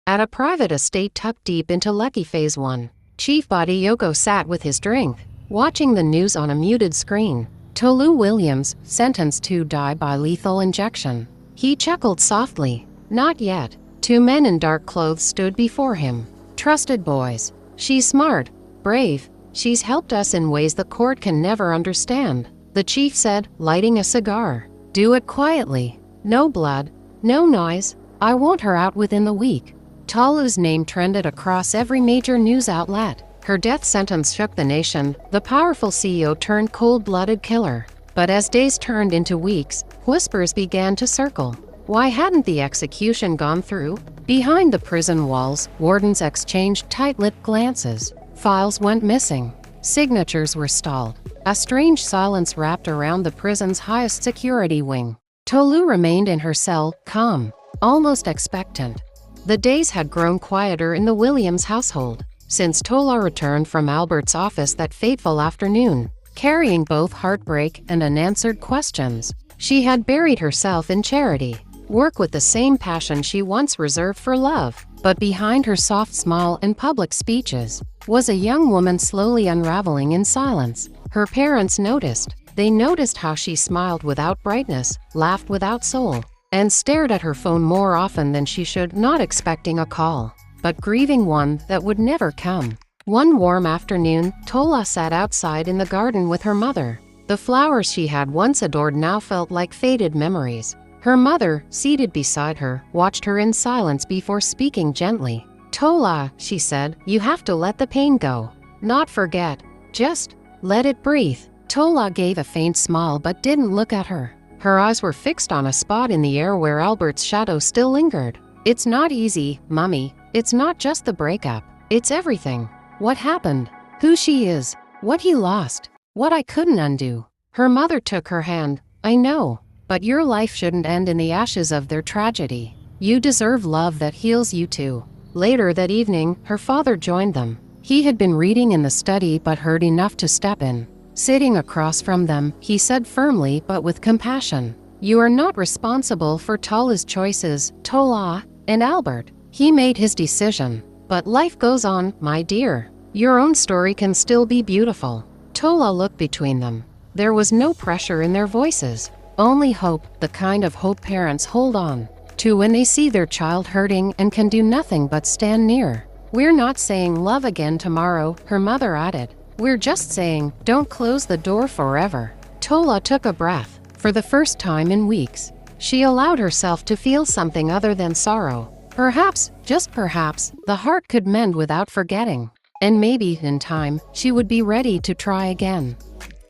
At a private estate tucked deep into Lekki Phase 1, Chief Body Yoko sat with his drink, watching the news on a muted screen. Tolu Williams, sentenced to die by lethal injection. He chuckled softly. Not yet. Two men in dark clothes stood before him. Trusted boys. She's smart, brave. She's helped us in ways the court can never understand, the chief said, lighting a cigar. Do it quietly. No blood. No noise. I want her out within the week. Tolu's name trended across every major news outlet. Her death sentence shook the nation. The powerful CEO turned cold-blooded killer. But as days turned into weeks, whispers began to circle. Why hadn't the execution gone through? Behind the prison walls, wardens exchanged tight-lipped glances. Files went missing. Signatures were stalled. A strange silence wrapped around the prison's highest security wing. Tolu remained in her cell, calm, almost expectant. The days had grown quieter in the Williams household since Tola returned from Albert's office that fateful afternoon, carrying both heartbreak and unanswered questions. She had buried herself in charity, work with the same passion she once reserved for love. But behind her soft smile and public speeches was a young woman slowly unraveling in silence. Her parents noticed. They noticed how she smiled without brightness, laughed without soul, and stared at her phone more often than she should, not expecting a call, but grieving one that would never come. One warm afternoon, Tola sat outside in the garden with her mother. The flowers she had once adored now felt like faded memories. Her mother, seated beside her, watched her in silence before speaking gently. Tola, she said, you have to let the pain go. Not forget. Just let it breathe. Tola gave a faint smile but didn't look at her. Her eyes were fixed on a spot in the air where Albert's shadow still lingered. It's not easy, Mummy. It's not just the breakup. It's everything. What happened? Who she is. What he lost. What I couldn't undo. Her mother took her hand. I know. But your life shouldn't end in the ashes of their tragedy. You deserve love that heals you too. Later that evening, her father joined them. He had been reading in the study but heard enough to step in. Sitting across from them, he said firmly but with compassion, you are not responsible for Tola's choices, Tola and Albert. He made his decision. But life goes on, my dear. Your own story can still be beautiful. Tola looked between them. There was no pressure in their voices. Only hope, the kind of hope parents hold on to when they see their child hurting and can do nothing but stand near. We're not saying love again tomorrow, her mother added. We're just saying, don't close the door forever. Tola took a breath. For the first time in weeks, she allowed herself to feel something other than sorrow. Perhaps, just perhaps, the heart could mend without forgetting. And maybe, in time, she would be ready to try again.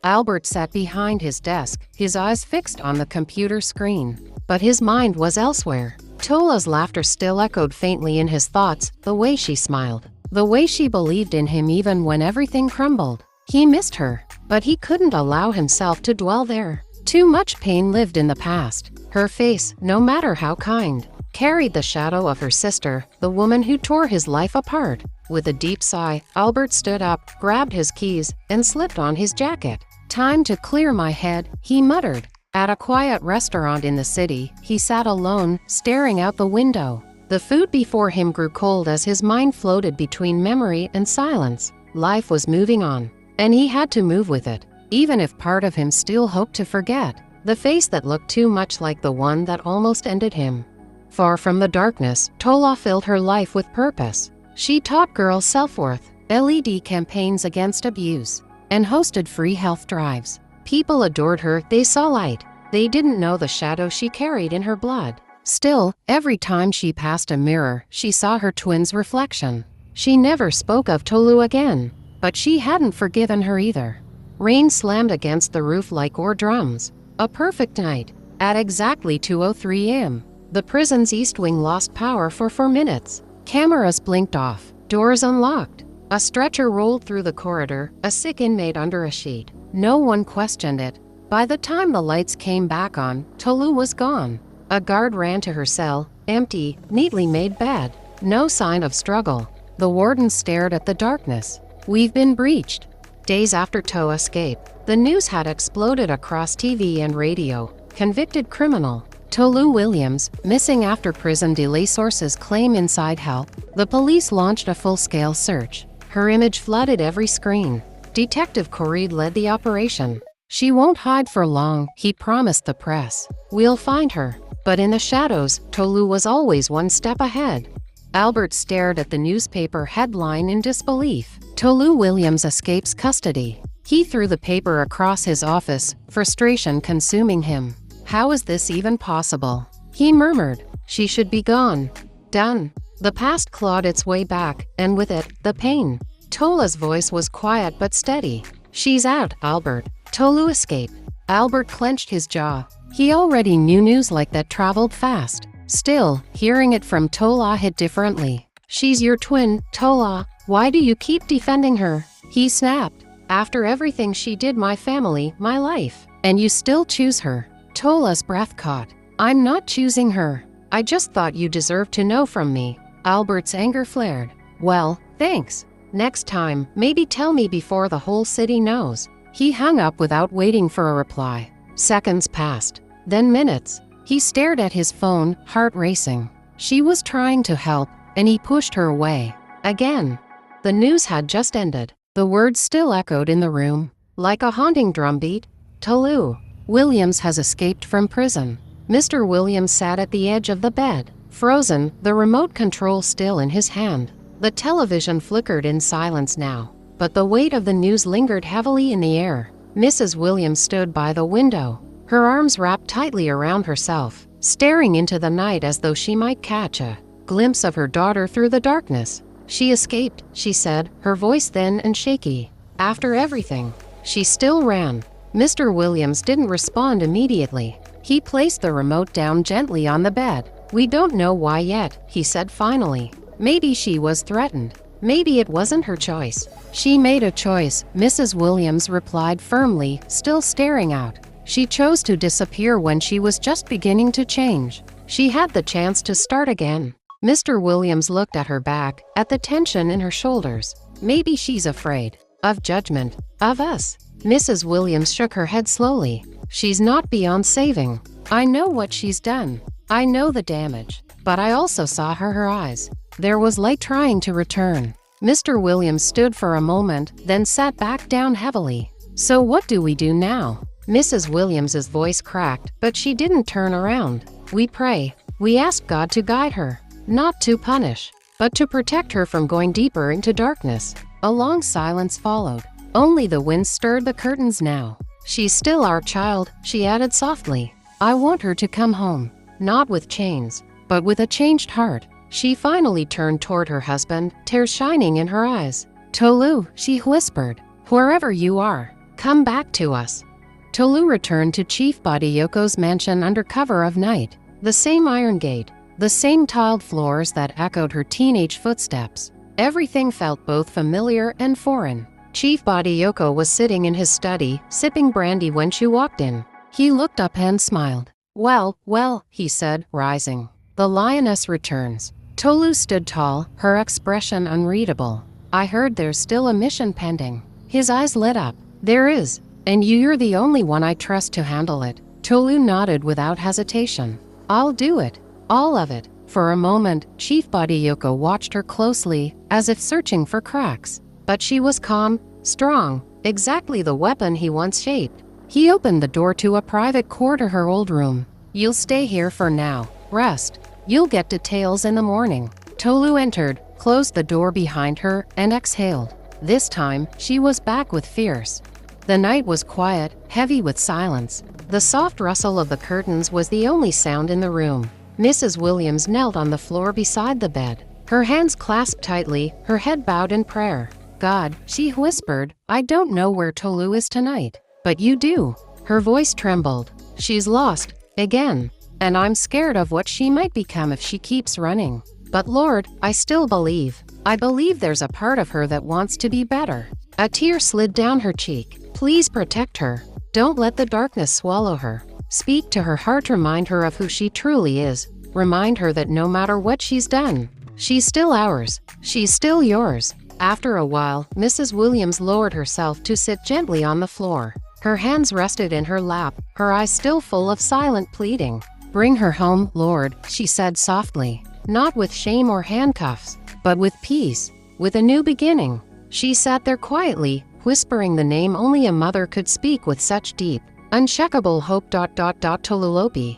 Albert sat behind his desk, his eyes fixed on the computer screen. But his mind was elsewhere. Tola's laughter still echoed faintly in his thoughts, the way she smiled. The way she believed in him even when everything crumbled. He missed her, but he couldn't allow himself to dwell there. Too much pain lived in the past. Her face, no matter how kind, carried the shadow of her sister, the woman who tore his life apart. With a deep sigh, Albert stood up, grabbed his keys, and slipped on his jacket. Time to clear my head, he muttered. At a quiet restaurant in the city, he sat alone, staring out the window. The food before him grew cold as his mind floated between memory and silence. Life was moving on, and he had to move with it, even if part of him still hoped to forget. The face that looked too much like the one that almost ended him. Far from the darkness, Tola filled her life with purpose. She taught girls self-worth, LED campaigns against abuse, and hosted free health drives. People adored her, they saw light. They didn't know the shadow she carried in her blood. Still, every time she passed a mirror, she saw her twin's reflection. She never spoke of Tolu again, but she hadn't forgiven her either. Rain slammed against the roof like war drums. A perfect night. At exactly 2:03 a.m., the prison's east wing lost power for 4 minutes. Cameras blinked off, doors unlocked. A stretcher rolled through the corridor, a sick inmate under a sheet. No one questioned it. By the time the lights came back on, Tolu was gone. A guard ran to her cell, empty, neatly made bed. No sign of struggle. The warden stared at the darkness. We've been breached. Days after Toa's escape, the news had exploded across TV and radio. Convicted criminal. Tolu Williams, missing after prison delay, sources claim. Inside help. The police launched a full-scale search. Her image flooded every screen. Detective Correid led the operation. She won't hide for long, he promised the press. We'll find her. But in the shadows, Tolu was always one step ahead. Albert stared at the newspaper headline in disbelief. Tolu Williams escapes custody. He threw the paper across his office, frustration consuming him. How is this even possible? He murmured. She should be gone. Done. The past clawed its way back, and with it, the pain. Tola's voice was quiet but steady. She's out, Albert. Tolu escaped. Albert clenched his jaw. He already knew news like that traveled fast. Still, hearing it from Tola hit differently. She's your twin, Tola. Why do you keep defending her? He snapped. After everything she did, my family, my life, and you still choose her. Tola's breath caught. I'm not choosing her. I just thought you deserved to know from me. Albert's anger flared. Well, thanks. Next time, maybe tell me before the whole city knows. He hung up without waiting for a reply. Seconds passed. Then minutes. He stared at his phone, heart racing. She was trying to help, and he pushed her away. Again. The news had just ended. The words still echoed in the room, like a haunting drumbeat. Tolu Williams has escaped from prison. Mr. Williams sat at the edge of the bed, frozen, the remote control still in his hand. The television flickered in silence now, but the weight of the news lingered heavily in the air. Mrs. Williams stood by the window, her arms wrapped tightly around herself, staring into the night as though she might catch a glimpse of her daughter through the darkness. She escaped, she said, her voice thin and shaky. After everything, she still ran. Mr. Williams didn't respond immediately. He placed the remote down gently on the bed. We don't know why yet, he said finally. Maybe she was threatened. Maybe it wasn't her choice. She made a choice, Mrs. Williams replied firmly, still staring out. She chose to disappear when she was just beginning to change. She had the chance to start again. Mr. Williams looked at her back, at the tension in her shoulders. Maybe she's afraid. Of judgment. Of us. Mrs. Williams shook her head slowly. She's not beyond saving. I know what she's done. I know the damage. But I also saw her eyes. There was light trying to return. Mr. Williams stood for a moment, then sat back down heavily. So what do we do now? Mrs. Williams's voice cracked, but she didn't turn around. We pray. We ask God to guide her. Not to punish, but to protect her from going deeper into darkness. A long silence followed. Only the wind stirred the curtains now. She's still our child, she added softly. I want her to come home. Not with chains, but with a changed heart. She finally turned toward her husband, tears shining in her eyes. Tolu, she whispered, wherever you are, come back to us. Tolu returned to Chief Badiyoko's mansion under cover of night. The same iron gate, the same tiled floors that echoed her teenage footsteps. Everything felt both familiar and foreign. Chief Badiyoko was sitting in his study, sipping brandy when she walked in. He looked up and smiled. Well, he said, rising. The lioness returns. Tolu stood tall, her expression unreadable. I heard there's still a mission pending. His eyes lit up. There is. And you're the only one I trust to handle it. Tolu nodded without hesitation. I'll do it. All of it. For a moment, Chief Badiyoko watched her closely, as if searching for cracks. But she was calm, strong, exactly the weapon he once shaped. He opened the door to a private quarter, her old room. You'll stay here for now. Rest. You'll get details in the morning. Tolu entered, closed the door behind her, and exhaled. This time, she was back with fierce. The night was quiet, heavy with silence. The soft rustle of the curtains was the only sound in the room. Mrs. Williams knelt on the floor beside the bed, her hands clasped tightly, her head bowed in prayer. God, she whispered, I don't know where Tolu is tonight, but you do. Her voice trembled. She's lost, again, and I'm scared of what she might become if she keeps running. But Lord, I still believe. I believe there's a part of her that wants to be better. A tear slid down her cheek. Please protect her. Don't let the darkness swallow her. Speak to her heart, remind her of who she truly is. Remind her that no matter what she's done, she's still ours. She's still yours. After a while, Mrs. Williams lowered herself to sit gently on the floor. Her hands rested in her lap, her eyes still full of silent pleading. Bring her home, Lord, she said softly. Not with shame or handcuffs, but with peace, with a new beginning. She sat there quietly, whispering the name only a mother could speak with such deep, uncheckable hope. Tolulope.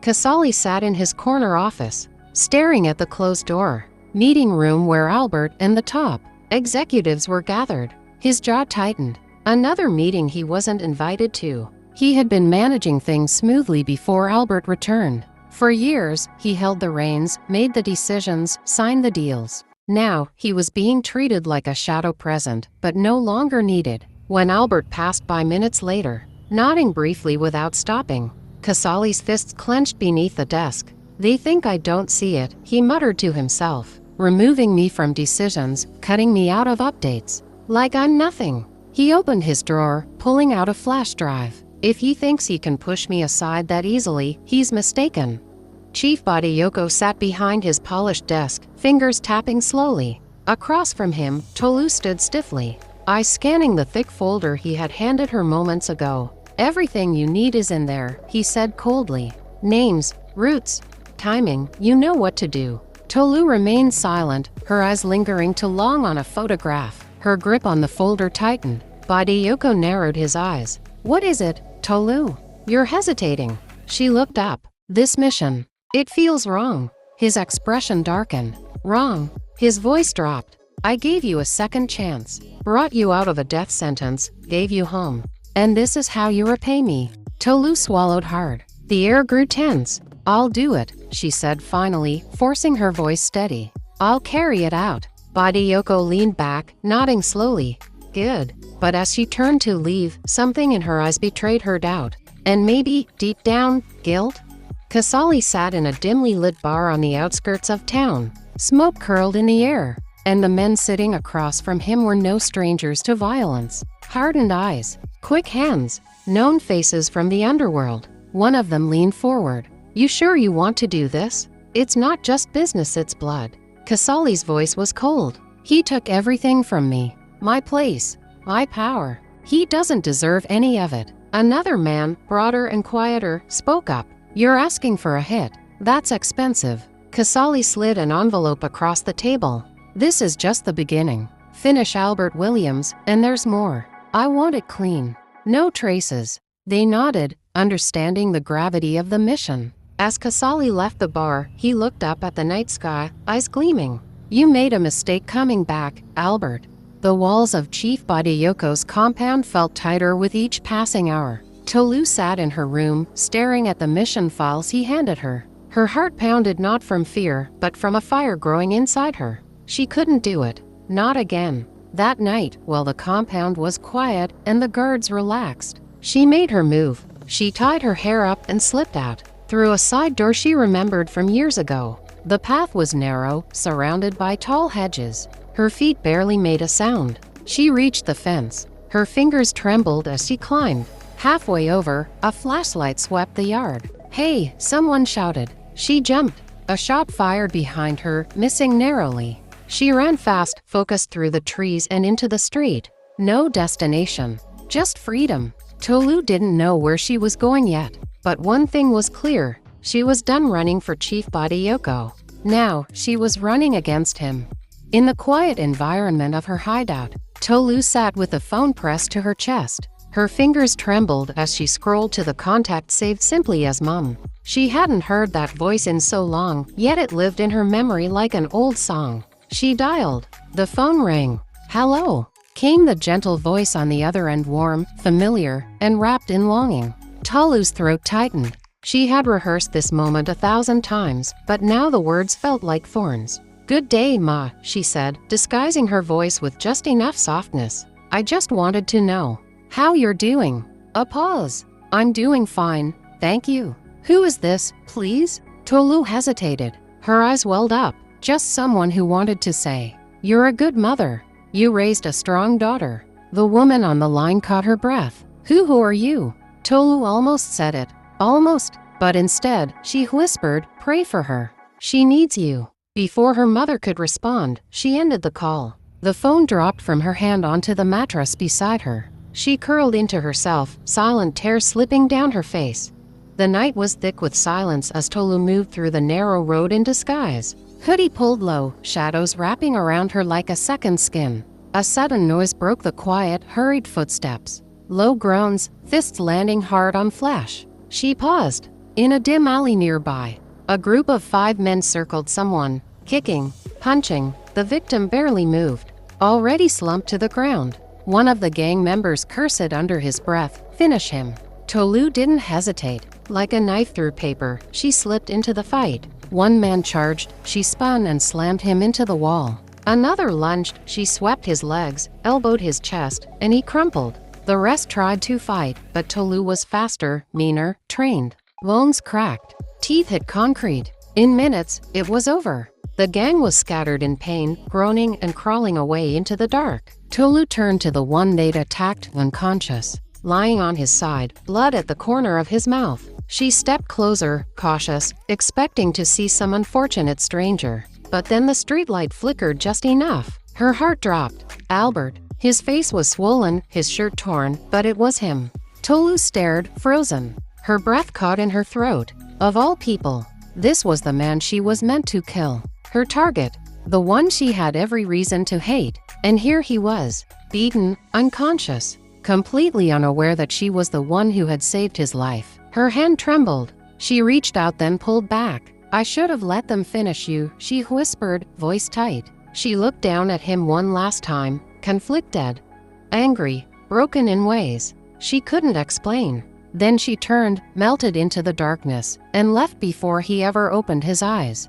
Kaale sat in his corner office, staring at the closed door. Meeting room where Albert and the top executives were gathered. His jaw tightened. Another meeting he wasn't invited to. He had been managing things smoothly before Albert returned. For years, he held the reins, made the decisions, signed the deals. Now, he was being treated like a shadow present, but no longer needed. When Albert passed by minutes later, nodding briefly without stopping, Kaale's fists clenched beneath the desk. They think I don't see it, he muttered to himself, removing me from decisions, cutting me out of updates. Like I'm nothing. He opened his drawer, pulling out a flash drive. If he thinks he can push me aside that easily, he's mistaken. Chief Body Yoko sat behind his polished desk, fingers tapping slowly. Across from him, Tolu stood stiffly, eyes scanning the thick folder he had handed her moments ago. Everything you need is in there, he said coldly. Names, routes, timing, you know what to do. Tolu remained silent, her eyes lingering too long on a photograph. Her grip on the folder tightened. Body Yoko narrowed his eyes. What is it, Tolu? You're hesitating. She looked up. This mission. It feels wrong. His expression darkened. Wrong. His voice dropped. I gave you a second chance. Brought you out of a death sentence. Gave you home. And this is how you repay me. Tolu swallowed hard. The air grew tense. I'll do it, she said finally, forcing her voice steady. I'll carry it out. Body Yoko leaned back, nodding slowly. Good. But as she turned to leave, something in her eyes betrayed her doubt. And maybe, deep down, guilt? Kaale sat in a dimly lit bar on the outskirts of town. Smoke curled in the air, and the men sitting across from him were no strangers to violence. Hardened eyes, quick hands, known faces from the underworld. One of them leaned forward. You sure you want to do this? It's not just business, it's blood. Kaale's voice was cold. He took everything from me. My place, my power. He doesn't deserve any of it. Another man, broader and quieter, spoke up. You're asking for a hit. That's expensive. Kaale slid an envelope across the table. This is just the beginning. Finish Albert Williams, and there's more. I want it clean. No traces. They nodded, understanding the gravity of the mission. As Kaale left the bar, he looked up at the night sky, eyes gleaming. You made a mistake coming back, Albert. The walls of Chief Body Yoko's compound felt tighter with each passing hour. Tolu sat in her room, staring at the mission files he handed her. Her heart pounded not from fear, but from a fire growing inside her. She couldn't do it. Not again. That night, while the compound was quiet and the guards relaxed, she made her move. She tied her hair up and slipped out. Through a side door she remembered from years ago. The path was narrow, surrounded by tall hedges. Her feet barely made a sound. She reached the fence. Her fingers trembled as she climbed. Halfway over, a flashlight swept the yard. Hey, someone shouted. She jumped. A shot fired behind her, missing narrowly. She ran fast, focused through the trees and into the street. No destination. Just freedom. Tolu didn't know where she was going yet. But one thing was clear. She was done running for Chief Body Yoko. Now, she was running against him. In the quiet environment of her hideout, Tolu sat with the phone pressed to her chest. Her fingers trembled as she scrolled to the contact saved simply as Mum. She hadn't heard that voice in so long, yet it lived in her memory like an old song. She dialed. The phone rang. Hello, came the gentle voice on the other end, warm, familiar, and wrapped in longing. Tolu's throat tightened. She had rehearsed this moment 1,000 times, but now the words felt like thorns. Good day, Ma, she said, disguising her voice with just enough softness. I just wanted to know how you're doing. A pause. I'm doing fine, thank you. Who is this, please? Tolu hesitated. Her eyes welled up. Just someone who wanted to say, you're a good mother. You raised a strong daughter. The woman on the line caught her breath. Who are you? Tolu almost said it. Almost. But instead, she whispered, pray for her. She needs you. Before her mother could respond, she ended the call. The phone dropped from her hand onto the mattress beside her. She curled into herself, silent tears slipping down her face. The night was thick with silence as Tolu moved through the narrow road in disguise. Hoodie pulled low, shadows wrapping around her like a second skin. A sudden noise broke the quiet, hurried footsteps. Low groans, fists landing hard on flesh. She paused. In a dim alley nearby, a group of 5 men circled someone, kicking, punching. The victim barely moved, already slumped to the ground. One of the gang members cursed under his breath, "Finish him." Tolu didn't hesitate. Like a knife through paper, she slipped into the fight. One man charged, she spun and slammed him into the wall. Another lunged, she swept his legs, elbowed his chest, and he crumpled. The rest tried to fight, but Tolu was faster, meaner, trained. Bones cracked. Teeth hit concrete. In minutes, it was over. The gang was scattered in pain, groaning and crawling away into the dark. Tolu turned to the one they'd attacked, unconscious, lying on his side, blood at the corner of his mouth. She stepped closer, cautious, expecting to see some unfortunate stranger. But then the streetlight flickered just enough. Her heart dropped. Albert. His face was swollen, his shirt torn, but it was him. Tolu stared, frozen. Her breath caught in her throat. Of all people, this was the man she was meant to kill. Her target. The one she had every reason to hate. And here he was, beaten, unconscious, completely unaware that she was the one who had saved his life. Her hand trembled. She reached out then pulled back. "I should have let them finish you," she whispered, voice tight. She looked down at him one last time, conflicted, angry, broken in ways she couldn't explain. Then she turned, melted into the darkness, and left before he ever opened his eyes.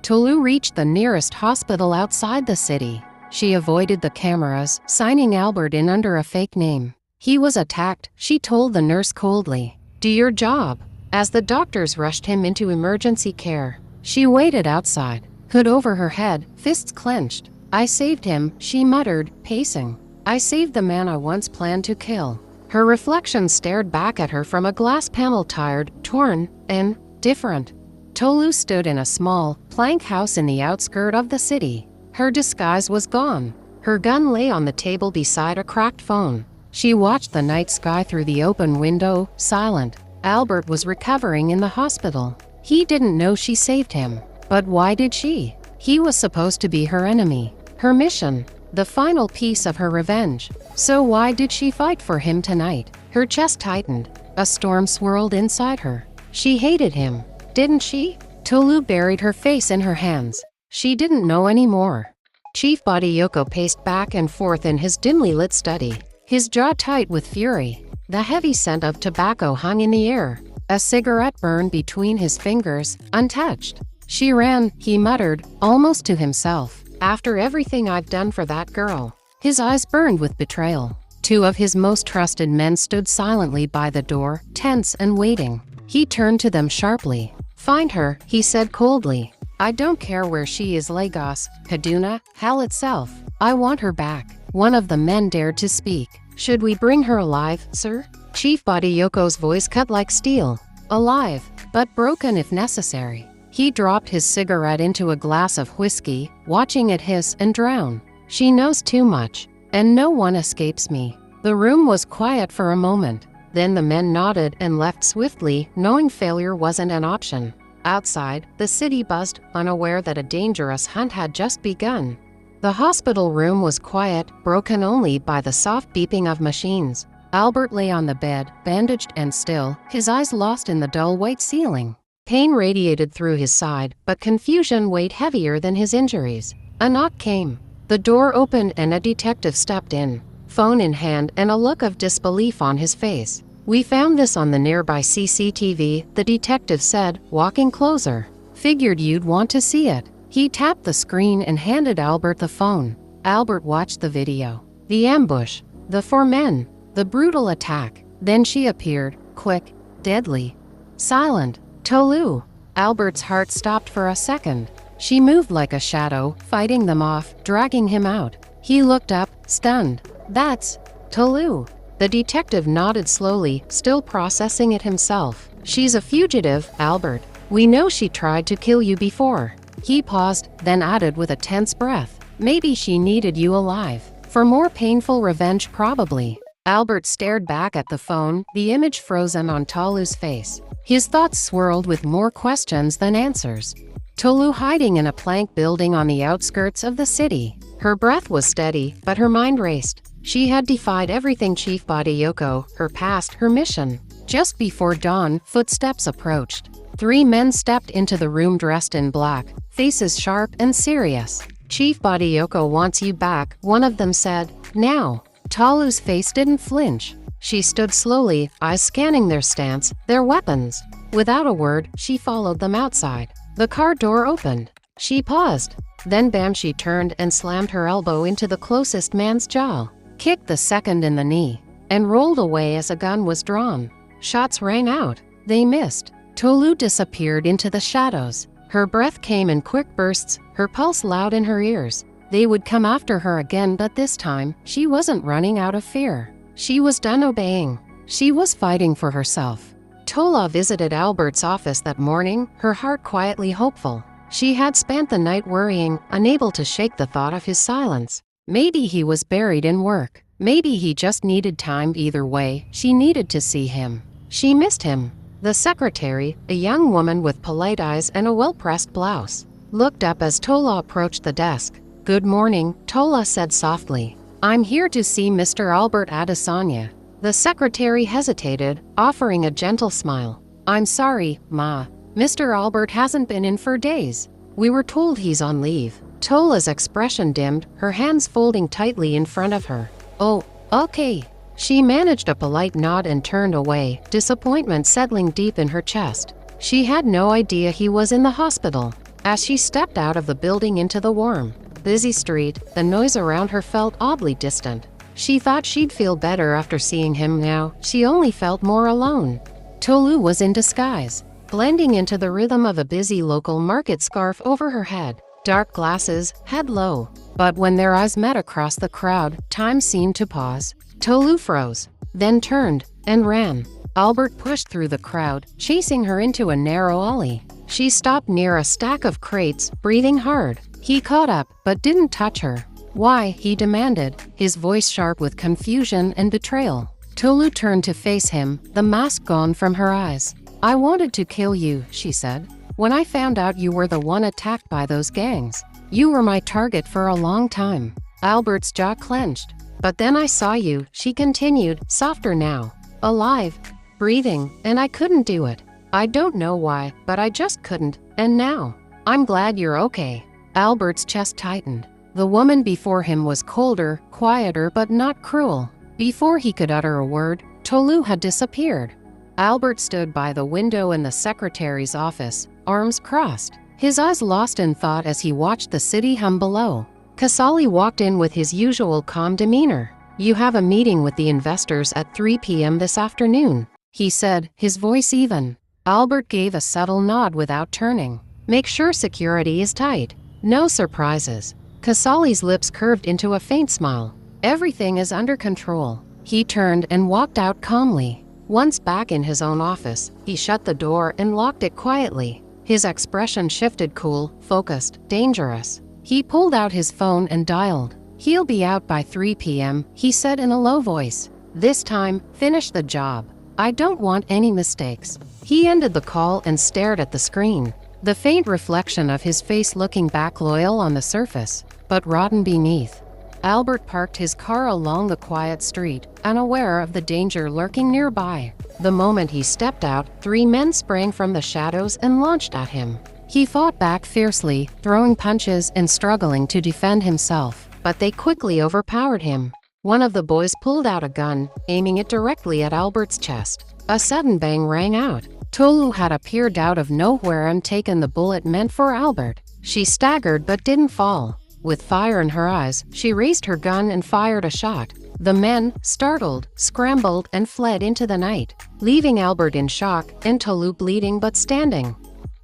Tolu reached the nearest hospital outside the city. She avoided the cameras, signing Albert in under a fake name. He was attacked, she told the nurse coldly. "Do your job." As the doctors rushed him into emergency care, she waited outside, hood over her head, fists clenched. "I saved him," she muttered, pacing. "I saved the man I once planned to kill." Her reflection stared back at her from a glass panel, tired, torn, and different. Tolu stood in a small, plank house in the outskirt of the city. Her disguise was gone. Her gun lay on the table beside a cracked phone. She watched the night sky through the open window, silent. Albert was recovering in the hospital. He didn't know she saved him. But why did she? He was supposed to be her enemy. Her mission. The final piece of her revenge. So why did she fight for him tonight? Her chest tightened. A storm swirled inside her. She hated him, didn't she? Tolu buried her face in her hands. She didn't know anymore. Chief Badayoko paced back and forth in his dimly lit study, his jaw tight with fury. The heavy scent of tobacco hung in the air. A cigarette burned between his fingers, untouched. "She ran," he muttered, almost to himself. "After everything I've done for that girl." His eyes burned with betrayal. 2 of his most trusted men stood silently by the door, tense and waiting. He turned to them sharply. "Find her," he said coldly. "I don't care where she is, Lagos, Kaduna, hell itself. I want her back." One of the men dared to speak. "Should we bring her alive, sir?" Chief Badayoko's voice cut like steel. "Alive, but broken if necessary." He dropped his cigarette into a glass of whiskey, watching it hiss and drown. "She knows too much, and no one escapes me." The room was quiet for a moment. Then the men nodded and left swiftly, knowing failure wasn't an option. Outside, the city buzzed, unaware that a dangerous hunt had just begun. The hospital room was quiet, broken only by the soft beeping of machines. Albert lay on the bed, bandaged and still, his eyes lost in the dull white ceiling. Pain radiated through his side, but confusion weighed heavier than his injuries. A knock came. The door opened and a detective stepped in, phone in hand and a look of disbelief on his face. "We found this on the nearby CCTV, the detective said, walking closer. "Figured you'd want to see it." He tapped the screen and handed Albert the phone. Albert watched the video. The ambush. The 4 men. The brutal attack. Then she appeared, quick, deadly, silent. "Tolu." Albert's heart stopped for a second. She moved like a shadow, fighting them off, dragging him out. He looked up, stunned. "That's Tolu." The detective nodded slowly, still processing it himself. "She's a fugitive, Albert. We know she tried to kill you before." He paused, then added with a tense breath. "Maybe she needed you alive. For more painful revenge probably." Albert stared back at the phone, the image frozen on Tolu's face. His thoughts swirled with more questions than answers. Tolu hiding in a plank building on the outskirts of the city. Her breath was steady, but her mind raced. She had defied everything Chief Yoko, her past, her mission. Just before dawn, footsteps approached. 3 men stepped into the room dressed in black, faces sharp and serious. Chief Yoko wants you back, one of them said. Now. Tolu's face didn't flinch. She stood slowly, eyes scanning their stance, their weapons. Without a word, she followed them outside. The car door opened. She paused. Then bam, she turned and slammed her elbow into the closest man's jaw, kicked the second in the knee, and rolled away as a gun was drawn. Shots rang out. They missed. Tolu disappeared into the shadows. Her breath came in quick bursts, her pulse loud in her ears. They would come after her again, but this time, she wasn't running out of fear. She was done obeying. She was fighting for herself. Tola visited Albert's office that morning, her heart quietly hopeful. She had spent the night worrying, unable to shake the thought of his silence. Maybe he was buried in work. Maybe he just needed time. Either way, she needed to see him. She missed him. The secretary, a young woman with polite eyes and a well-pressed blouse, looked up as Tola approached the desk. Good morning, Tola said softly. I'm here to see Mr. Albert Adesanya. The secretary hesitated, offering a gentle smile. I'm sorry, Ma. Mr. Albert hasn't been in for days. We were told he's on leave. Tola's expression dimmed, her hands folding tightly in front of her. Oh, okay. She managed a polite nod and turned away, disappointment settling deep in her chest. She had no idea he was in the hospital. As she stepped out of the building into the warm, busy street, the noise around her felt oddly distant. She thought she'd feel better after seeing him. Now, she only felt more alone. Tolu was in disguise, blending into the rhythm of a busy local market, scarf over her head, dark glasses, head low. But when their eyes met across the crowd, time seemed to pause. Tolu froze, then turned, and ran. Albert pushed through the crowd, chasing her into a narrow alley. She stopped near a stack of crates, breathing hard. He caught up, but didn't touch her. Why? He demanded, his voice sharp with confusion and betrayal. Tolu turned to face him, the mask gone from her eyes. I wanted to kill you, she said. When I found out you were the one attacked by those gangs. You were my target for a long time. Albert's jaw clenched. But then I saw you, she continued, softer now. Alive, breathing, and I couldn't do it. I don't know why, but I just couldn't, and now. I'm glad you're okay. Albert's chest tightened. The woman before him was colder, quieter, but not cruel. Before he could utter a word, Tolu had disappeared. Albert stood by the window in the secretary's office, arms crossed, his eyes lost in thought as he watched the city hum below. Kaale walked in with his usual calm demeanor. You have a meeting with the investors at 3 p.m. this afternoon, he said, his voice even. Albert gave a subtle nod without turning. Make sure security is tight. No surprises. Kaale's lips curved into a faint smile. Everything is under control. He turned and walked out calmly. Once back in his own office, he shut the door and locked it quietly. His expression shifted, cool, focused, dangerous. He pulled out his phone and dialed. He'll be out by 3 p.m., he said in a low voice. This time, finish the job. I don't want any mistakes. He ended the call and stared at the screen. The faint reflection of his face looking back, loyal on the surface, but rotten beneath. Albert parked his car along the quiet street, unaware of the danger lurking nearby. The moment he stepped out, 3 men sprang from the shadows and launched at him. He fought back fiercely, throwing punches and struggling to defend himself, but they quickly overpowered him. One of the boys pulled out a gun, aiming it directly at Albert's chest. A sudden bang rang out. Tolu had appeared out of nowhere and taken the bullet meant for Albert. She staggered but didn't fall. With fire in her eyes, she raised her gun and fired a shot. The men, startled, scrambled and fled into the night, leaving Albert in shock and Tolu bleeding but standing.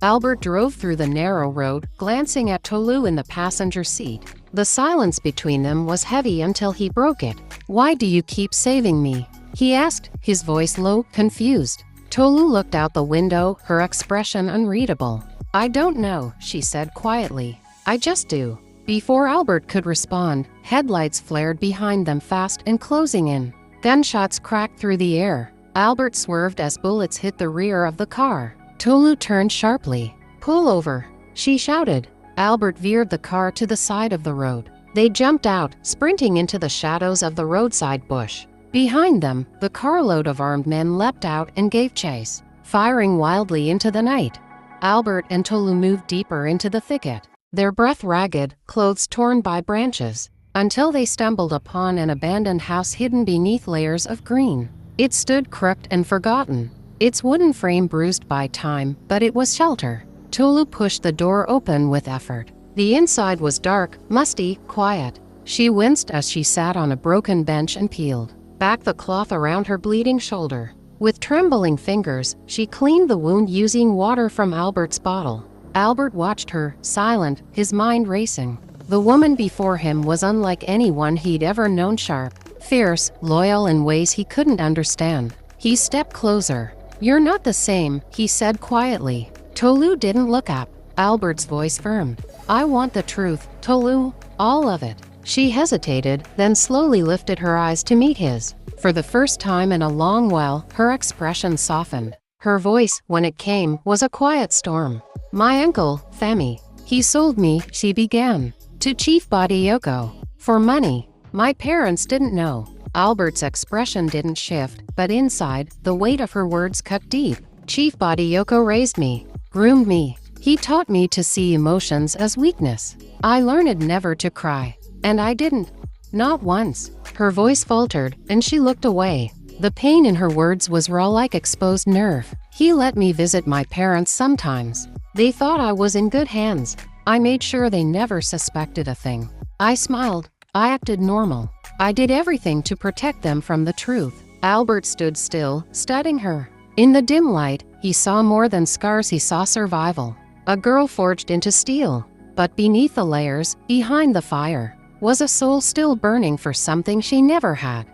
Albert drove through the narrow road, glancing at Tolu in the passenger seat. The silence between them was heavy until he broke it. Why do you keep saving me? He asked, his voice low, confused. Tolu looked out the window, her expression unreadable. I don't know, she said quietly. I just do. Before Albert could respond, headlights flared behind them fast and closing in. Gunshots cracked through the air. Albert swerved as bullets hit the rear of the car. Tolu turned sharply. "Pull over," she shouted. Albert veered the car to the side of the road. They jumped out, sprinting into the shadows of the roadside bush. Behind them, the carload of armed men leapt out and gave chase, firing wildly into the night. Albert and Tolu moved deeper into the thicket, their breath ragged, clothes torn by branches, until they stumbled upon an abandoned house hidden beneath layers of green. It stood crooked and forgotten, its wooden frame bruised by time, but it was shelter. Tolu pushed the door open with effort. The inside was dark, musty, quiet. She winced as she sat on a broken bench and peeled back the cloth around her bleeding shoulder. With trembling fingers, she cleaned the wound using water from Albert's bottle. Albert watched her, silent, his mind racing. The woman before him was unlike anyone he'd ever known, sharp, fierce, loyal in ways he couldn't understand. He stepped closer. "You're not the same," he said quietly. Tolu didn't look up. Albert's voice firmed. "I want the truth, Tolu, all of it." She hesitated, then slowly lifted her eyes to meet his. For the first time in a long while, her expression softened. Her voice, when it came, was a quiet storm. "My uncle, Femi, he sold me," she began, "to Chief Yoko. For money. My parents didn't know." Albert's expression didn't shift, but inside, the weight of her words cut deep. "Chief Yoko raised me, groomed me. He taught me to see emotions as weakness. I learned never to cry. And I didn't. Not once." Her voice faltered, and she looked away. The pain in her words was raw like exposed nerve. "He let me visit my parents sometimes. They thought I was in good hands. I made sure they never suspected a thing. I smiled. I acted normal. I did everything to protect them from the truth." Albert stood still, studying her. In the dim light, he saw more than scars, he saw survival. A girl forged into steel. But beneath the layers, behind the fire, was a soul still burning for something she never had.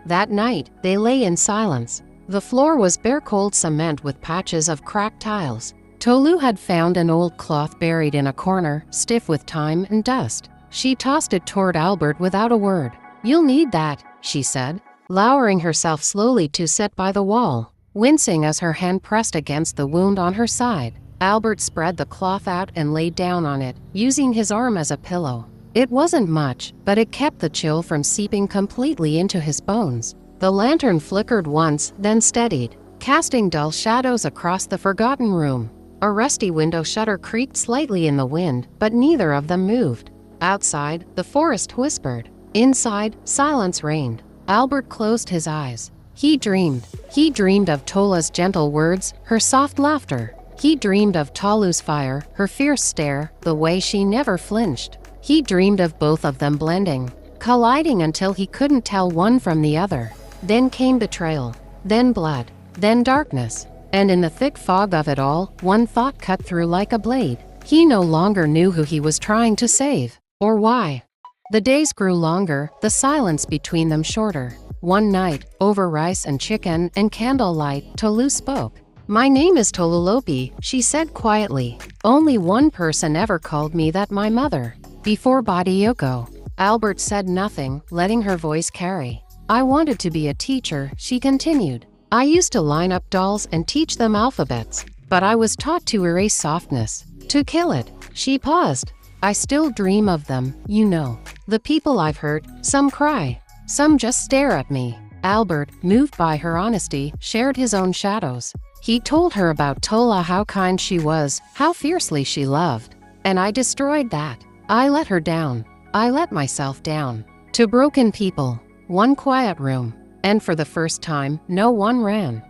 That night, they lay in silence. The floor was bare cold cement with patches of cracked tiles. Tolu had found an old cloth buried in a corner, stiff with time and dust. She tossed it toward Albert without a word. "You'll need that," she said, lowering herself slowly to sit by the wall, wincing as her hand pressed against the wound on her side. Albert spread the cloth out and laid down on it, using his arm as a pillow. It wasn't much, but it kept the chill from seeping completely into his bones. The lantern flickered once, then steadied, casting dull shadows across the forgotten room. A rusty window shutter creaked slightly in the wind, but neither of them moved. Outside, the forest whispered. Inside, silence reigned. Albert closed his eyes. He dreamed. He dreamed of Tola's gentle words, her soft laughter. He dreamed of Tolu's fire, her fierce stare, the way she never flinched. He dreamed of both of them blending, colliding until he couldn't tell one from the other. Then came betrayal, then blood, then darkness. And in the thick fog of it all, one thought cut through like a blade. He no longer knew who he was trying to save, or why. The days grew longer, the silence between them shorter. One night, over rice and chicken and candlelight, Tolu spoke. "My name is Tolulope," she said quietly. "Only one person ever called me that, my mother. Before Yoko." Albert said nothing, letting her voice carry. "I wanted to be a teacher," she continued. "I used to line up dolls and teach them alphabets. But I was taught to erase softness, to kill it." She paused. "I still dream of them, you know. The people I've hurt, some cry, some just stare at me." Albert, moved by her honesty, shared his own shadows. He told her about Tola, how kind she was, how fiercely she loved. "And I destroyed that. I let her down. I let myself down. To broken people. One quiet room. And for the first time, no one ran."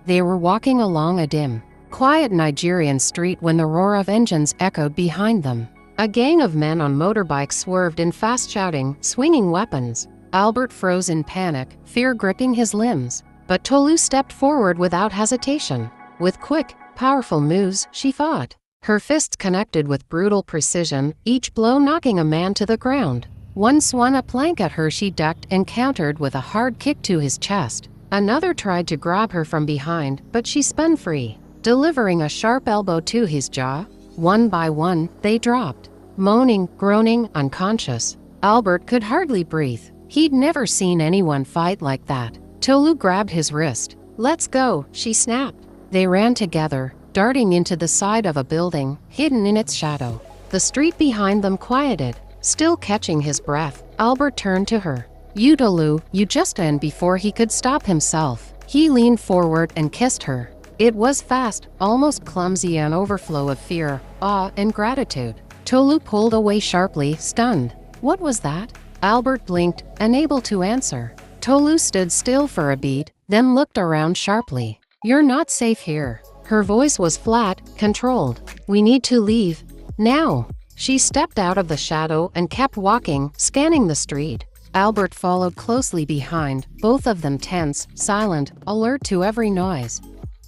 They were walking along a dim, quiet Nigerian street when the roar of engines echoed behind them. A gang of men on motorbikes swerved in, fast shouting, swinging weapons. Albert froze in panic, fear gripping his limbs. But Tolu stepped forward without hesitation. With quick, powerful moves, she fought. Her fists connected with brutal precision, each blow knocking a man to the ground. One swung a plank at her, she ducked and countered with a hard kick to his chest. Another tried to grab her from behind, but she spun free, delivering a sharp elbow to his jaw. One by one, they dropped, moaning, groaning, unconscious. Albert could hardly breathe. He'd never seen anyone fight like that. Tolu grabbed his wrist. "Let's go," she snapped. They ran together, darting into the side of a building, hidden in its shadow. The street behind them quieted. Still catching his breath, Albert turned to her. "You, Tolu, you just." And before he could stop himself, he leaned forward and kissed her. It was fast, almost clumsy, an overflow of fear, awe, and gratitude. Tolu pulled away sharply, stunned. "What was that?" Albert blinked, unable to answer. Tolu stood still for a beat, then looked around sharply. "You're not safe here." Her voice was flat, controlled. "We need to leave. Now." She stepped out of the shadow and kept walking, scanning the street. Albert followed closely behind, both of them tense, silent, alert to every noise.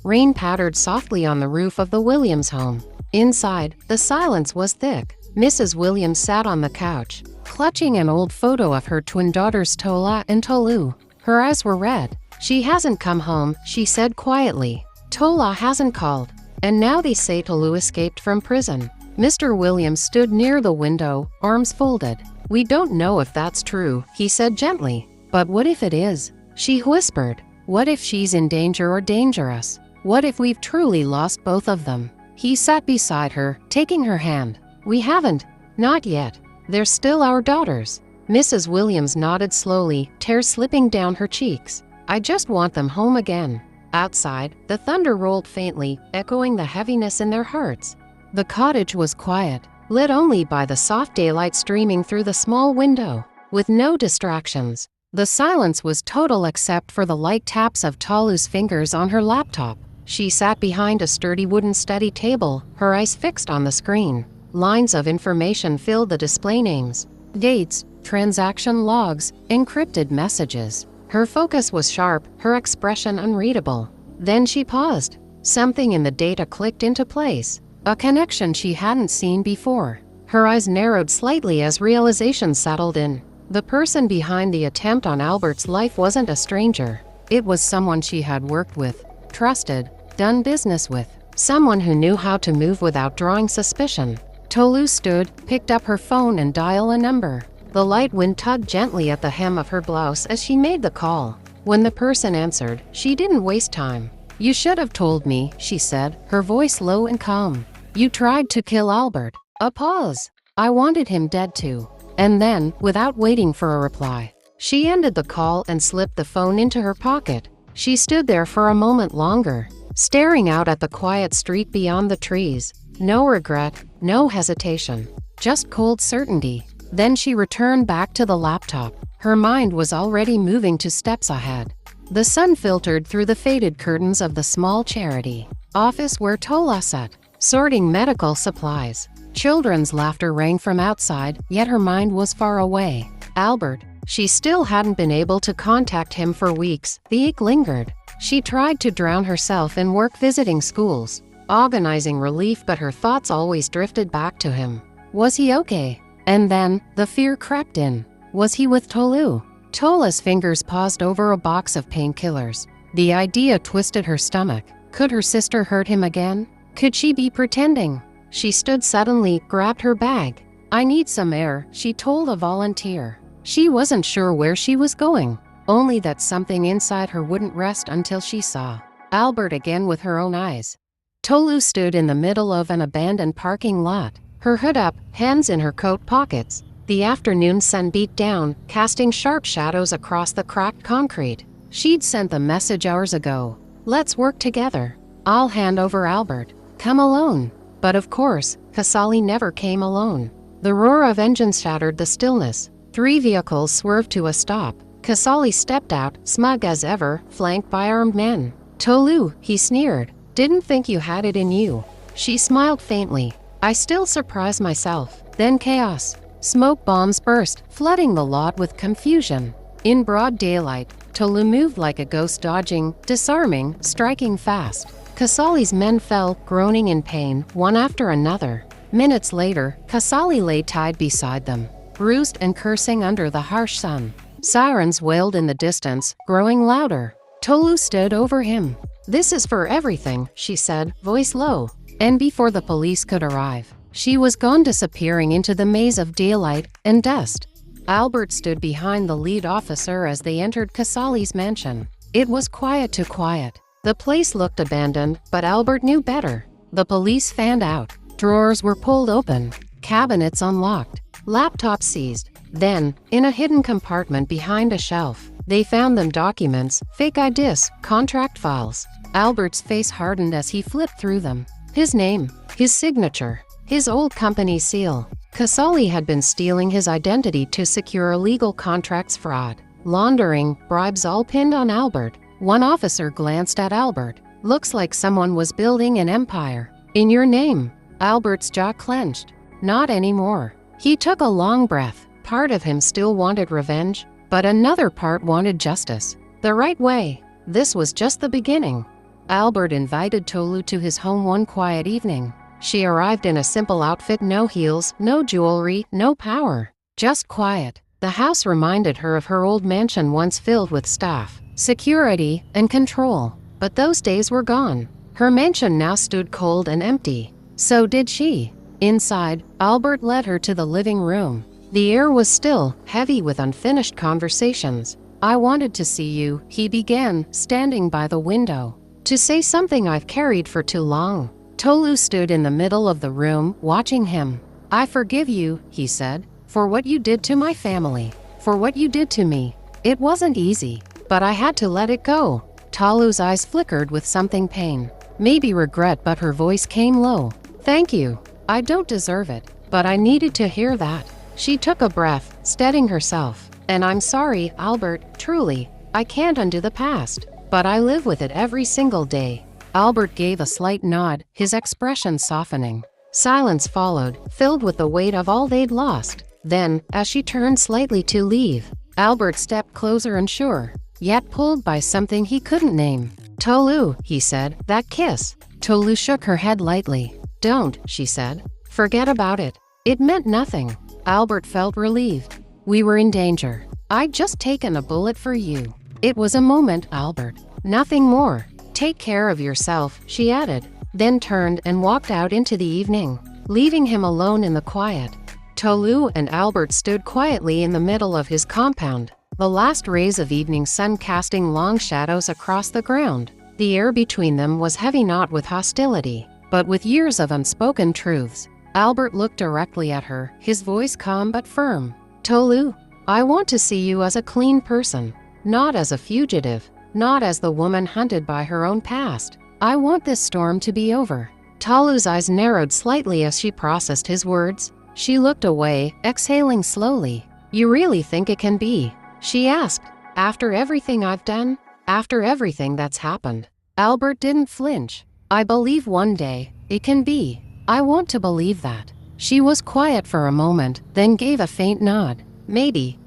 Rain pattered softly on the roof of the Williams home. Inside, the silence was thick. Mrs. Williams sat on the couch, clutching an old photo of her twin daughters Tola and Tolu. Her eyes were red. "She hasn't come home," she said quietly. "Tola hasn't called. And now they say Tolu escaped from prison." Mr. Williams stood near the window, arms folded. "We don't know if that's true," he said gently. "But what if it is?" She whispered. "What if she's in danger or dangerous? What if we've truly lost both of them?" He sat beside her, taking her hand. "We haven't. Not yet. They're still our daughters." Mrs. Williams nodded slowly, tears slipping down her cheeks. "I just want them home again." Outside, the thunder rolled faintly, echoing the heaviness in their hearts. The cottage was quiet, lit only by the soft daylight streaming through the small window. With no distractions, the silence was total except for the light taps of Tolu's fingers on her laptop. She sat behind a sturdy wooden study table, her eyes fixed on the screen. Lines of information filled the display: names, dates, transaction logs, encrypted messages. Her focus was sharp, her expression unreadable. Then she paused. Something in the data clicked into place. A connection she hadn't seen before. Her eyes narrowed slightly as realization settled in. The person behind the attempt on Albert's life wasn't a stranger. It was someone she had worked with, trusted, done business with. Someone who knew how to move without drawing suspicion. Tolu stood, picked up her phone and dialed a number. The light wind tugged gently at the hem of her blouse as she made the call. When the person answered, she didn't waste time. "You should have told me," she said, her voice low and calm. "You tried to kill Albert." A pause. "I wanted him dead too." And then, without waiting for a reply, she ended the call and slipped the phone into her pocket. She stood there for a moment longer, staring out at the quiet street beyond the trees. No regret, no hesitation, just cold certainty. Then she returned back to the laptop. Her mind was already moving 2 steps ahead. The sun filtered through the faded curtains of the small charity office where Tola sat, sorting medical supplies. Children's laughter rang from outside, yet her mind was far away. Albert. She still hadn't been able to contact him for weeks. The ache lingered. She tried to drown herself in work, visiting schools, organizing relief, but her thoughts always drifted back to him. Was he okay? And then, the fear crept in. Was he with Tolu? Tola's fingers paused over a box of painkillers. The idea twisted her stomach. Could her sister hurt him again? Could she be pretending? She stood suddenly, grabbed her bag. "I need some air," she told a volunteer. She wasn't sure where she was going, only that something inside her wouldn't rest until she saw Albert again with her own eyes. Tolu stood in the middle of an abandoned parking lot, her hood up, hands in her coat pockets. The afternoon sun beat down, casting sharp shadows across the cracked concrete. She'd sent the message hours ago. "Let's work together. I'll hand over Albert. Come alone." But of course, Kaale never came alone. The roar of engines shattered the stillness. 3 vehicles swerved to a stop. Kaale stepped out, smug as ever, flanked by armed men. "Tolu," he sneered. "Didn't think you had it in you." She smiled faintly. "I still surprise myself." Then chaos. Smoke bombs burst, flooding the lot with confusion. In broad daylight, Tolu moved like a ghost, dodging, disarming, striking fast. Kaale's men fell, groaning in pain, one after another. Minutes later, Kaale lay tied beside them, bruised and cursing under the harsh sun. Sirens wailed in the distance, growing louder. Tolu stood over him. "This is for everything," she said, voice low. And before the police could arrive, she was gone, disappearing into the maze of daylight and dust. Albert stood behind the lead officer as they entered Kaale's mansion. It was quiet to quiet. The place looked abandoned, but Albert knew better. The police fanned out. Drawers were pulled open. Cabinets unlocked. Laptops seized. Then, in a hidden compartment behind a shelf, they found them documents, fake IDs, contract files. Albert's face hardened as he flipped through them. His name, his signature, his old company seal. Kaale had been stealing his identity to secure illegal contracts, fraud, laundering, bribes, all pinned on Albert. One officer glanced at Albert. Looks like someone was building an empire. In your name. Albert's jaw clenched. Not anymore. He took a long breath. Part of him still wanted revenge, but another part wanted justice. The right way. This was just the beginning. Albert invited Tolu to his home one quiet evening. She arrived in a simple outfit, no heels, no jewelry, no power. Just quiet. The house reminded her of her old mansion once filled with staff, security, and control. But those days were gone. Her mansion now stood cold and empty. So did she. Inside, Albert led her to the living room. The air was still, heavy with unfinished conversations. I wanted to see you, he began, standing by the window. To say something I've carried for too long. Tolu stood in the middle of the room, watching him. I forgive you, he said, for what you did to my family, for what you did to me. It wasn't easy, but I had to let it go. Tolu's eyes flickered with something pain. Maybe regret, but her voice came low. Thank you. I don't deserve it, but I needed to hear that. She took a breath, steadying herself. And I'm sorry, Albert, truly. I can't undo the past, but I live with it every single day. Albert gave a slight nod, his expression softening. Silence followed, filled with the weight of all they'd lost. Then, as she turned slightly to leave, Albert stepped closer, unsure, yet pulled by something he couldn't name. Tolu, he said, that kiss. Tolu shook her head lightly. Don't, she said. Forget about it. It meant nothing. Albert felt relieved. We were in danger. I'd just taken a bullet for you. It was a moment, Albert. Nothing more. Take care of yourself, she added, then turned and walked out into the evening, leaving him alone in the quiet. Tolu and Albert stood quietly in the middle of his compound, the last rays of evening sun casting long shadows across the ground. The air between them was heavy, not with hostility, but with years of unspoken truths. Albert looked directly at her, his voice calm but firm. Tolu, I want to see you as a clean person, not as a fugitive, not as the woman hunted by her own past. I want this storm to be over. Tolu's eyes narrowed slightly as she processed his words. She looked away, exhaling slowly. You really think it can be? She asked. After everything I've done? After everything that's happened? Albert didn't flinch. I believe one day, it can be. I want to believe that. She was quiet for a moment, then gave a faint nod. Maybe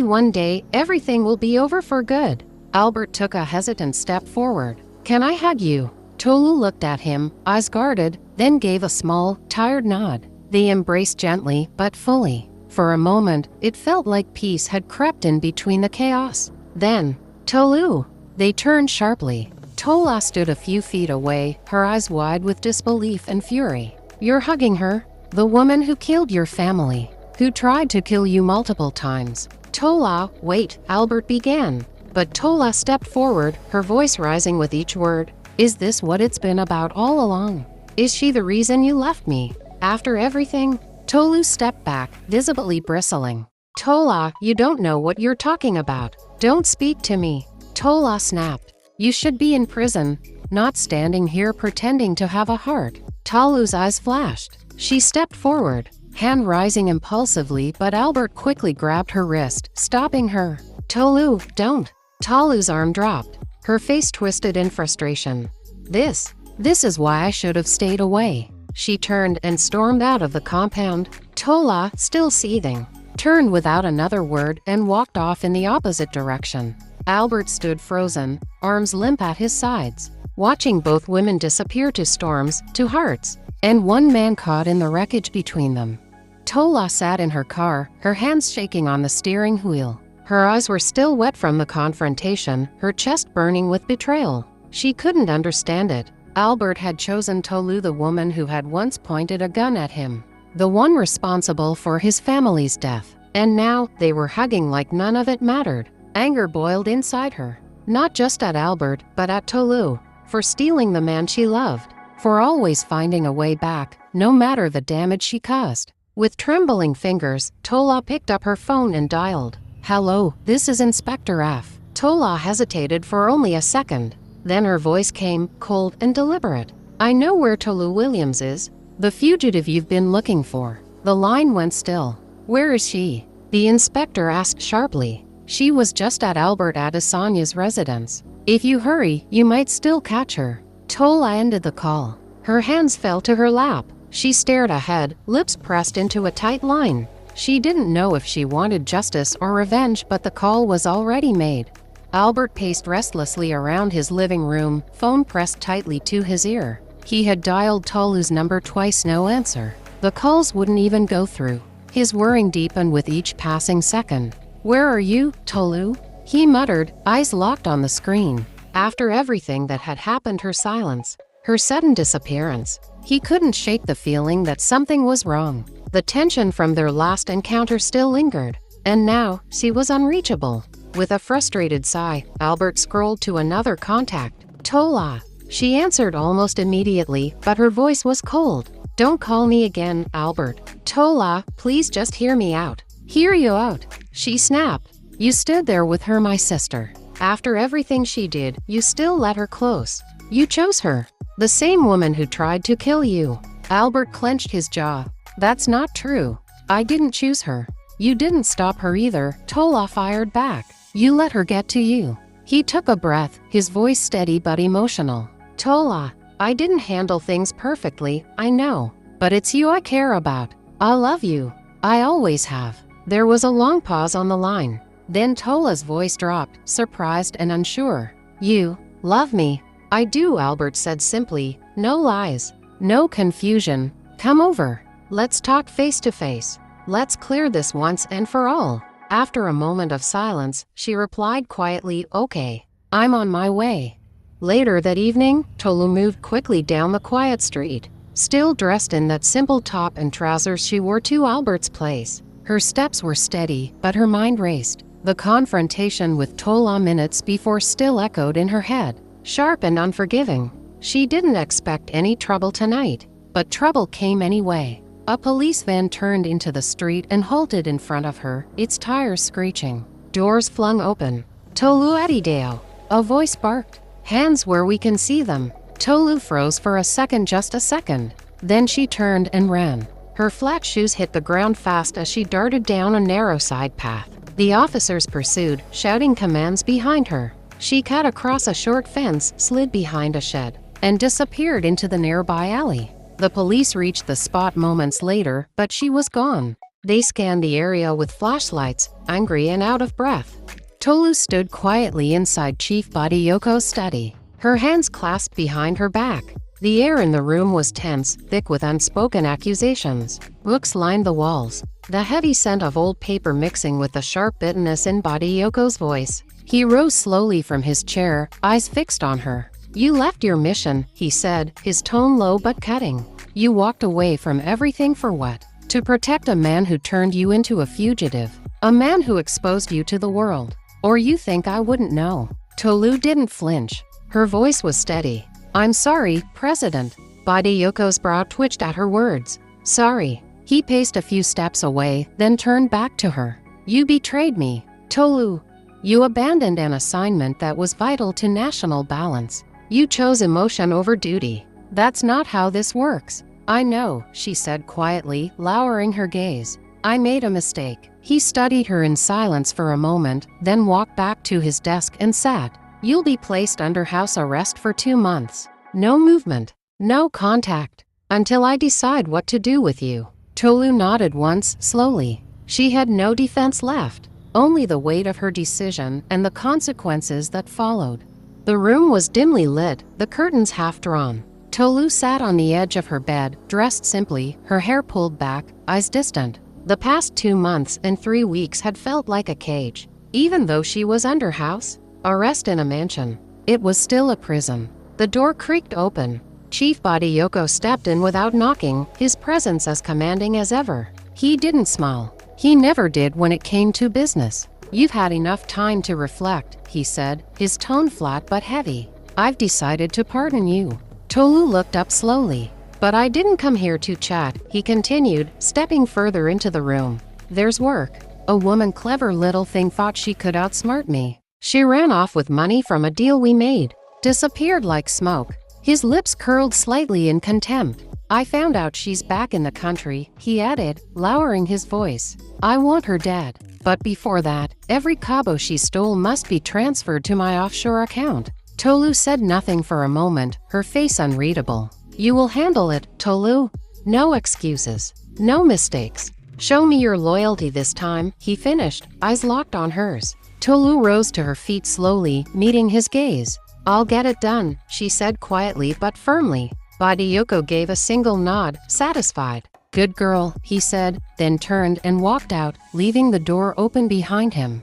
one day, everything will be over for good. Albert took a hesitant step forward. Can I hug you? Tolu looked at him, eyes guarded, then gave a small, tired nod. They embraced gently, but fully. For a moment, it felt like peace had crept in between the chaos. Then, Tolu! They turned sharply. Tola stood a few feet away, her eyes wide with disbelief and fury. You're hugging her? The woman who killed your family, who tried to kill you multiple times. Tola, wait, Albert began. But Tola stepped forward, her voice rising with each word. Is this what it's been about all along? Is she the reason you left me? After everything? Tolu stepped back, visibly bristling. Tola, you don't know what you're talking about. Don't speak to me. Tola snapped. You should be in prison, not standing here pretending to have a heart. Tolu's eyes flashed. She stepped forward, hand rising impulsively, but Albert quickly grabbed her wrist, stopping her. Tolu, don't. Tolu's arm dropped. Her face twisted in frustration. This is why I should have stayed away. She turned and stormed out of the compound. Tola, still seething, turned without another word and walked off in the opposite direction. Albert stood frozen, arms limp at his sides, watching both women disappear to storms, to hearts, and one man caught in the wreckage between them. Tola sat in her car, her hands shaking on the steering wheel. Her eyes were still wet from the confrontation, her chest burning with betrayal. She couldn't understand it. Albert had chosen Tolu, the woman who had once pointed a gun at him, the one responsible for his family's death. And now, they were hugging like none of it mattered. Anger boiled inside her. Not just at Albert, but at Tolu. For stealing the man she loved. For always finding a way back, no matter the damage she caused. With trembling fingers, Tola picked up her phone and dialed. "Hello, this is Inspector F." Tola hesitated for only a second. Then her voice came, cold and deliberate. "I know where Tolu Williams is. The fugitive you've been looking for." The line went still. "Where is she?" the inspector asked sharply. "She was just at Albert Adesanya's residence. If you hurry, you might still catch her." Tola ended the call. Her hands fell to her lap. She stared ahead, lips pressed into a tight line. She didn't know if she wanted justice or revenge, but the call was already made. Albert paced restlessly around his living room, phone pressed tightly to his ear. He had dialed Tolu's number twice, no answer. The calls wouldn't even go through. His worrying deepened with each passing second. "Where are you, Tolu?" he muttered, eyes locked on the screen. After everything that had happened, her silence, her sudden disappearance, he couldn't shake the feeling that something was wrong. The tension from their last encounter still lingered, and now she was unreachable. With a frustrated sigh, Albert scrolled to another contact. "Tola." She answered almost immediately, but her voice was cold. "Don't call me again, Albert." "Tola, please just hear me out." "Hear you out?" she snapped. "You stood there with her, my sister. After everything she did, you still let her close. You chose her. The same woman who tried to kill you." Albert clenched his jaw. "That's not true. I didn't choose her." "You didn't stop her either," Tola fired back. "You let her get to you." He took a breath, his voice steady but emotional. "Tola, I didn't handle things perfectly, I know. But it's you I care about. I love you. I always have." There was a long pause on the line. Then Tola's voice dropped, surprised and unsure. "You love me?" "I do," Albert said simply. No lies. No confusion. "Come over. Let's talk face to face. Let's clear this once and for all." After a moment of silence, she replied quietly, "Okay. I'm on my way." Later that evening, Tolu moved quickly down the quiet street, still dressed in that simple top and trousers she wore to Albert's place. Her steps were steady, but her mind raced. The confrontation with Tola minutes before still echoed in her head, sharp and unforgiving. She didn't expect any trouble tonight, but trouble came anyway. A police van turned into the street and halted in front of her, its tires screeching. Doors flung open. "Tolu aivideo," a voice barked. "Hands where we can see them." Tolu froze for a second, just a second. Then she turned and ran. Her flat shoes hit the ground fast as she darted down a narrow side path. The officers pursued, shouting commands behind her. She cut across a short fence, slid behind a shed, and disappeared into the nearby alley. The police reached the spot moments later, but she was gone. They scanned the area with flashlights, angry and out of breath. Tolu stood quietly inside Chief Badayoko's study, her hands clasped behind her back. The air in the room was tense, thick with unspoken accusations. Books lined the walls, the heavy scent of old paper mixing with the sharp bitterness in Badayoko's voice. He rose slowly from his chair, eyes fixed on her. "You left your mission," he said, his tone low but cutting. "You walked away from everything for what? To protect a man who turned you into a fugitive, a man who exposed you to the world. Or you think I wouldn't know?" Tolu didn't flinch. Her voice was steady. "I'm sorry, President." Badayoko's brow twitched at her words. "Sorry." He paced a few steps away, then turned back to her. "You betrayed me, Tolu. You abandoned an assignment that was vital to national balance. You chose emotion over duty. That's not how this works." "I know," she said quietly, lowering her gaze. "I made a mistake." He studied her in silence for a moment, then walked back to his desk and sat. "You'll be placed under house arrest for 2 months. No movement, no contact, until I decide what to do with you." Tolu nodded once, slowly. She had no defense left, only the weight of her decision and the consequences that followed. The room was dimly lit, the curtains half drawn. Tolu sat on the edge of her bed, dressed simply, her hair pulled back, eyes distant. The past 2 months and 3 weeks had felt like a cage. Even though she was under house arrest in a mansion, it was still a prison. The door creaked open. Chief Badayoko stepped in without knocking, his presence as commanding as ever. He didn't smile. He never did when it came to business. You've had enough time to reflect, he said, his tone flat but heavy. I've decided to pardon you. Tolu looked up slowly. But I didn't come here to chat, he continued, stepping further into the room. There's work. A woman clever little thing thought she could outsmart me. She ran off with money from a deal we made. Disappeared like smoke. His lips curled slightly in contempt. I found out she's back in the country, he added, lowering his voice. I want her dead. But before that, every kobo she stole must be transferred to my offshore account. Tolu said nothing for a moment, her face unreadable. You will handle it, Tolu. No excuses. No mistakes. Show me your loyalty this time, he finished, eyes locked on hers. Tolu rose to her feet slowly, meeting his gaze. I'll get it done, she said quietly but firmly. Badayoko gave a single nod, satisfied. Good girl, he said, then turned and walked out, leaving the door open behind him.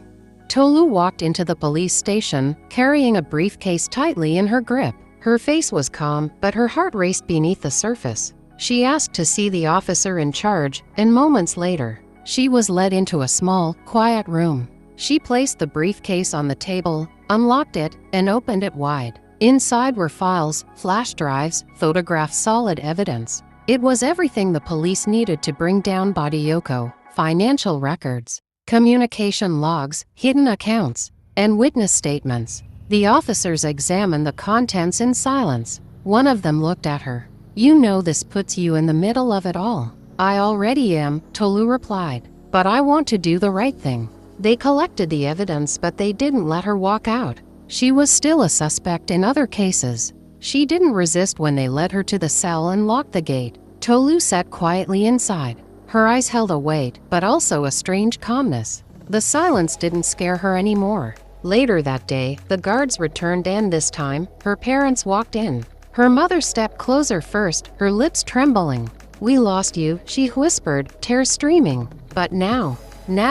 Tolu walked into the police station, carrying a briefcase tightly in her grip. Her face was calm, but her heart raced beneath the surface. She asked to see the officer in charge, and moments later, she was led into a small, quiet room. She placed the briefcase on the table, unlocked it, and opened it wide. Inside were files, flash drives, photographs, solid evidence. It was everything the police needed to bring down Badayoko: financial records, communication logs, hidden accounts, and witness statements. The officers examined the contents in silence. One of them looked at her. You know this puts you in the middle of it all. I already am, Tolu replied. But I want to do the right thing. They collected the evidence, but they didn't let her walk out. She was still a suspect in other cases. She didn't resist when they led her to the cell and locked the gate. Tolu sat quietly inside. Her eyes held a weight, but also a strange calmness. The silence didn't scare her anymore. Later that day, the guards returned and this time, her parents walked in. Her mother stepped closer first, her lips trembling. We lost you, she whispered, tears streaming. But now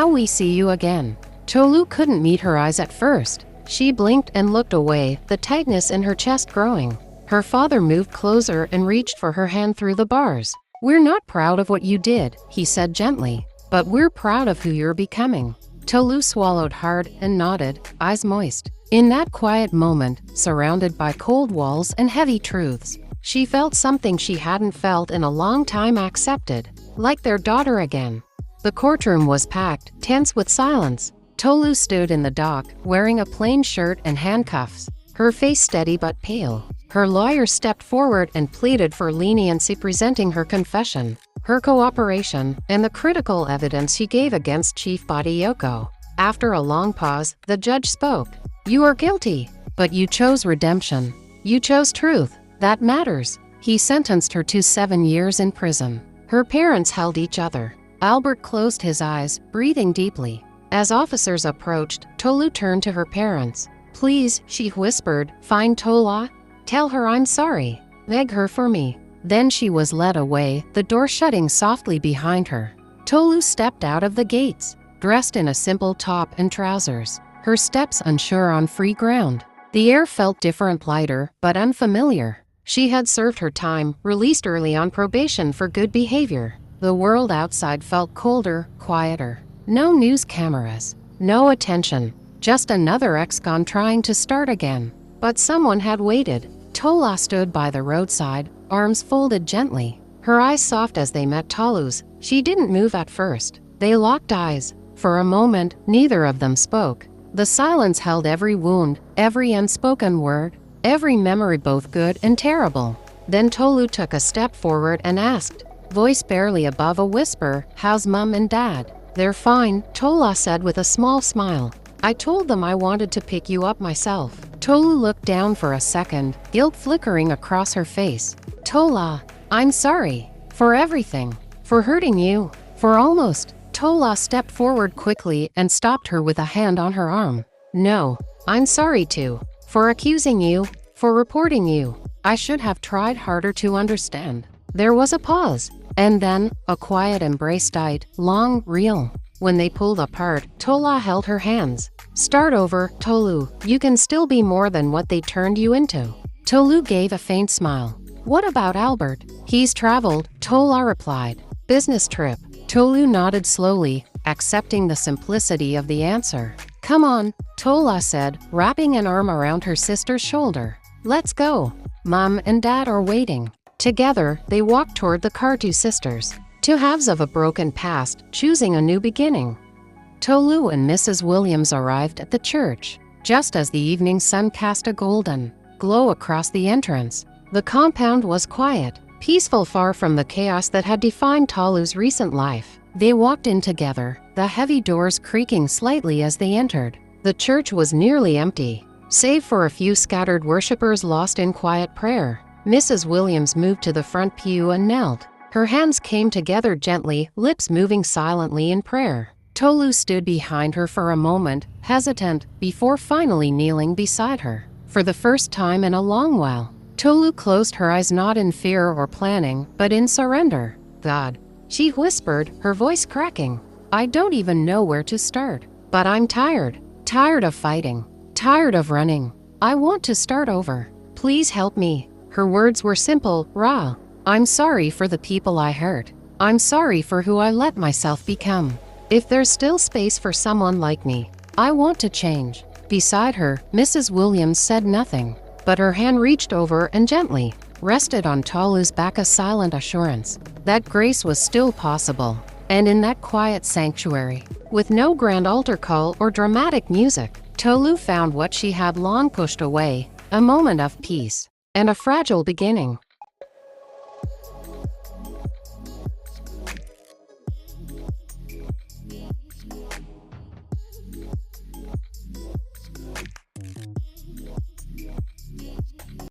we see you again. Tolu couldn't meet her eyes at first. She blinked and looked away, the tightness in her chest growing. Her father moved closer and reached for her hand through the bars. We're not proud of what you did, he said gently, but we're proud of who you're becoming. Tolu swallowed hard and nodded, eyes moist. In that quiet moment, surrounded by cold walls and heavy truths, she felt something she hadn't felt in a long time: accepted, like their daughter again. The courtroom was packed, tense with silence. Tolu stood in the dock, wearing a plain shirt and handcuffs, her face steady but pale. Her lawyer stepped forward and pleaded for leniency, presenting her confession, her cooperation, and the critical evidence she gave against Chief Badayoko. After a long pause, the judge spoke. You are guilty, but you chose redemption. You chose truth. That matters. He sentenced her to 7 years in prison. Her parents held each other. Albert closed his eyes, breathing deeply. As officers approached, Tolu turned to her parents. Please, she whispered, find Tola. Tell her I'm sorry. Beg her for me. Then she was led away, the door shutting softly behind her. Tolu stepped out of the gates, dressed in a simple top and trousers, her steps unsure on free ground. The air felt different, lighter, but unfamiliar. She had served her time, released early on probation for good behavior. The world outside felt colder, quieter. No news cameras, no attention, just another ex-con trying to start again. But someone had waited. Tola stood by the roadside, arms folded gently, her eyes soft as they met Tolu's. She didn't move at first. They locked eyes. For a moment, neither of them spoke. The silence held every wound, every unspoken word, every memory, both good and terrible. Then Tolu took a step forward and asked, voice barely above a whisper, how's Mom and Dad? They're fine, Tola said with a small smile. I told them I wanted to pick you up myself. Tolu looked down for a second, guilt flickering across her face. Tola, I'm sorry. For everything. For hurting you. For almost. Tola stepped forward quickly and stopped her with a hand on her arm. No, I'm sorry too. For accusing you. For reporting you. I should have tried harder to understand. There was a pause. And then, a quiet embrace died, long, real. When they pulled apart, Tola held her hands. Start over, Tolu. You can still be more than what they turned you into. Tolu gave a faint smile. What about Albert? He's traveled, Tola replied. Business trip. Tolu nodded slowly. accepting the simplicity of the answer. "Come on," Tola said, wrapping an arm around her sister's shoulder. "Let's go. Mom and Dad are waiting." Together, they walked toward the car. Two sisters, two halves of a broken past, choosing a new beginning. Tolu and Mrs. Williams arrived at the church just as the evening sun cast a golden glow across the entrance. The compound was quiet, peaceful, far from the chaos that had defined Tolu's recent life. They walked in together, the heavy doors creaking slightly as they entered. The church was nearly empty, save for a few scattered worshippers lost in quiet prayer. Mrs. Williams moved to the front pew and knelt. Her hands came together gently, lips moving silently in prayer. Tolu stood behind her for a moment, hesitant, before finally kneeling beside her. For the first time in a long while, Tolu closed her eyes, not in fear or planning, but in surrender. "God," she whispered, her voice cracking. "I don't even know where to start. But I'm tired. Tired of fighting. Tired of running. I want to start over. Please help me." Her words were simple, raw. "I'm sorry for the people I hurt. I'm sorry for who I let myself become. If there's still space for someone like me, I want to change." Beside her, Mrs. Williams said nothing, but her hand reached over and gently rested on Tolu's back, a silent assurance that grace was still possible. And in that quiet sanctuary, with no grand altar call or dramatic music, Tolu found what she had long pushed away, a moment of peace and a fragile beginning.